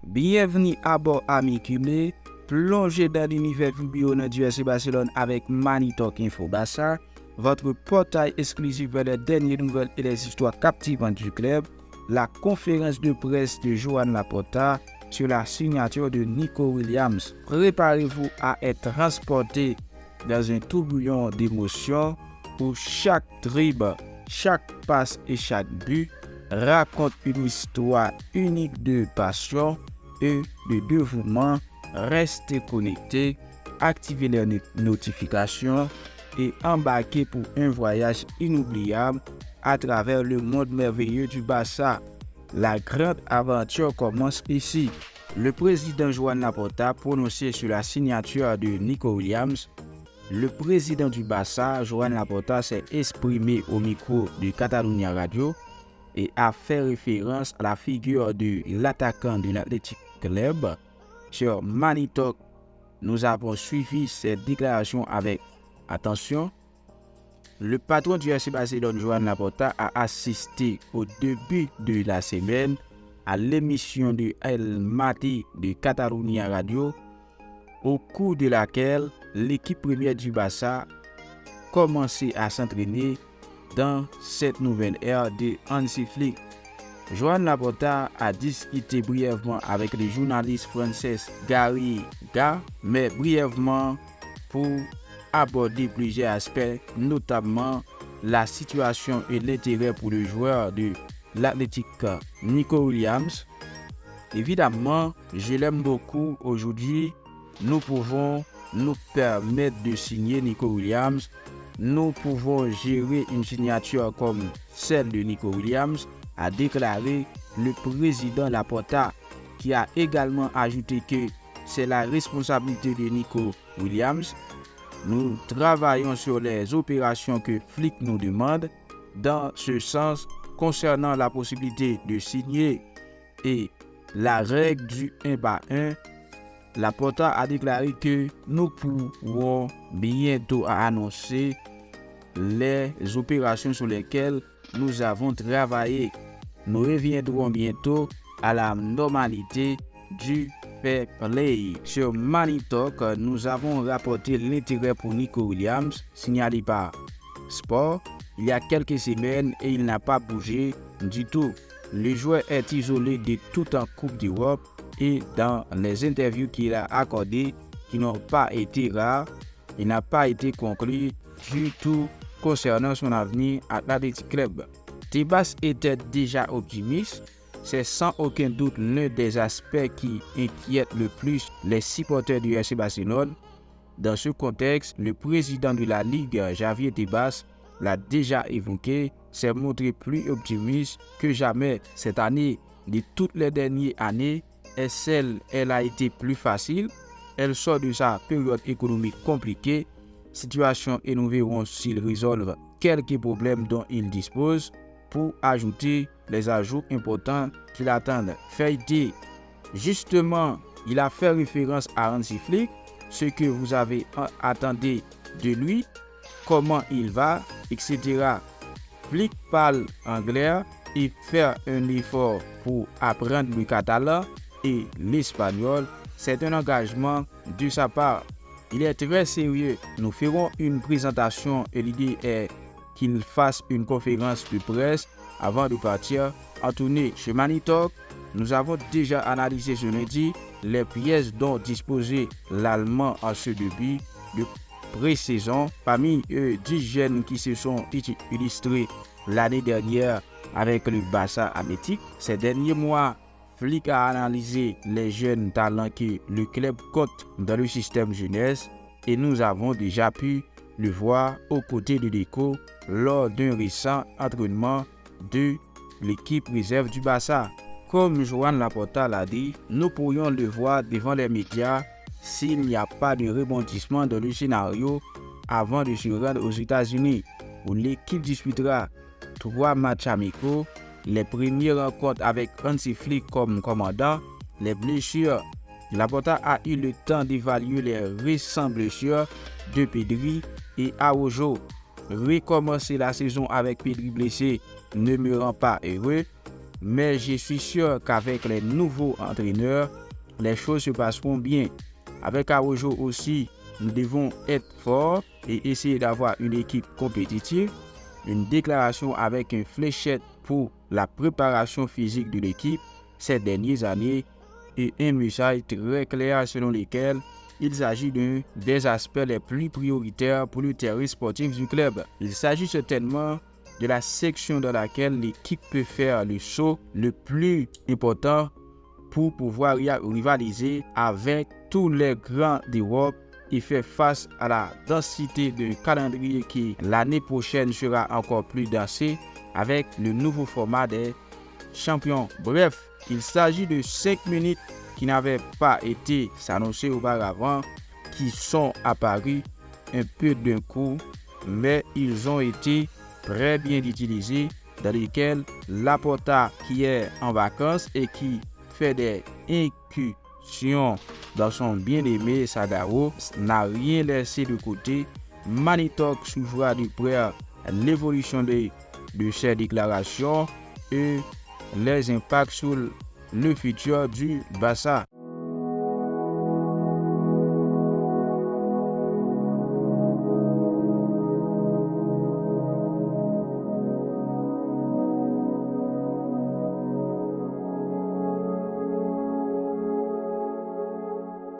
Bienvenue à bord amis cumulés, plongez dans l'univers tourbillonnant du FC Barcelone avec Money Talk Info Barça, votre portail exclusif vers les dernières nouvelles et les histoires captivantes du club, la conférence de presse de Joan Laporta sur la signature de Nico Williams. Préparez-vous à être transporté dans un tourbillon d'émotions où chaque dribble, chaque passe et chaque but raconte une histoire unique de passion et de dévouement. Restez connectés, activez les notifications et embarquez pour un voyage inoubliable à travers le monde merveilleux du Barça. La grande aventure commence ici. Le président Joan Laporta prononcé sur la signature de Nico Williams. Le président du Barça, Joan Laporta, s'est exprimé au micro de Catalunya Radio et a fait référence à la figure de l'attaquant de l'Athletic Club. Sur Money Talk, nous avons suivi cette déclaration avec attention. Le patron du FC Barcelone, Joan Laporta, a assisté au début de la semaine à l'émission de El Matí de Catalunya Radio, au cours de laquelle l'équipe première du Barça commençait à s'entraîner dans cette nouvelle ère de Hansi Flick. Joan Laporta a discuté brièvement avec le journaliste français Gary Ga, mais brièvement pour aborder plusieurs aspects, notamment la situation et l'intérêt pour le joueur de l'Athletic Nico Williams. Évidemment, je l'aime beaucoup. Aujourd'hui, nous pouvons nous permettre de signer Nico Williams. Nous pouvons gérer une signature comme celle de Nico Williams, a déclaré le président Laporta, qui a également ajouté que c'est la responsabilité de Nico Williams. Nous travaillons sur les opérations que Flick nous demande. Dans ce sens, concernant la possibilité de signer et la règle du 1 par 1, Laporta a déclaré que nous pourrons bientôt annoncer les opérations sur lesquelles nous avons travaillé. Nous reviendrons bientôt à la normalité du fair play. Sur Money Talk, nous avons rapporté l'intérêt pour Nico Williams, signalé par Sport, il y a quelques semaines et il n'a pas bougé du tout. Le joueur est isolé de tout en Coupe d'Europe et dans les interviews qu'il a accordées, qui n'ont pas été rares, il n'a pas été conclu du tout concernant son avenir à l'Athletic Club. Tebas était déjà optimiste. C'est sans aucun doute l'un des aspects qui inquiète le plus les supporters du FC Barcelone. Dans ce contexte, le président de la Ligue, Javier Tebas, l'a déjà évoqué, s'est montré plus optimiste que jamais cette année. De toutes les dernières années, elle a été plus facile. Elle sort de sa période économique compliquée. Situation et nous verrons s'il résolve quelques problèmes dont il dispose pour ajouter les ajouts importants qui l'attendent. Fait justement, il a fait référence à Hansi Flick, ce que vous avez attendu de lui, comment il va, etc. Flick parle anglais et fait un effort pour apprendre le catalan et l'espagnol. C'est un engagement de sa part. Il est très sérieux. Nous ferons une présentation et l'idée est qu'il fasse une conférence de presse avant de partir en tournée. Chez Money Talk, nous avons déjà analysé ce lundi les pièces dont disposait l'Allemand en ce début de pré-saison. Parmi eux, 10 jeunes qui se sont illustrés l'année dernière avec le Barça Athletic. Ces derniers mois, Flick a analysé les jeunes talents que le club compte dans le système jeunesse et nous avons déjà pu le voir aux côtés de Deco lors d'un récent entraînement de l'équipe réserve du Barça. Comme Joan Laporta l'a dit, nous pourrions le voir devant les médias s'il n'y a pas de rebondissement dans le scénario avant de se rendre aux États-Unis, où l'équipe disputera 3 matchs amicaux. Les premières rencontres avec Hansi Flick comme commandant, les blessures. Laporta a eu le temps d'évaluer les récentes blessures de Pedri et Araujo. Recommencer la saison avec Pedri blessé ne me rend pas heureux. mais je suis sûr qu'avec les nouveaux entraîneurs, les choses se passeront bien. Avec Araujo aussi, nous devons être forts et essayer d'avoir une équipe compétitive. Une déclaration avec une fléchette pour la préparation physique de l'équipe ces dernières années et un message très clair selon lequel il s'agit d'un des aspects les plus prioritaires pour le terrain sportif du club. Il s'agit certainement de la section dans laquelle l'équipe peut faire le saut le plus important pour pouvoir rivaliser avec tous les grands d'Europe et faire face à la densité de calendrier qui l'année prochaine sera encore plus densé avec le nouveau format des champions. Bref, il s'agit de 5 minutes qui n'avaient pas été annoncées auparavant, qui sont apparus un peu d'un coup, mais ils ont été très bien utilisés, dans lesquels Laporta, qui est en vacances et qui fait des incursions dans son bien-aimé Sagaro, n'a rien laissé de côté. Manitok suivra de près l'évolution de ces déclarations et les impacts sur le futur du Barça.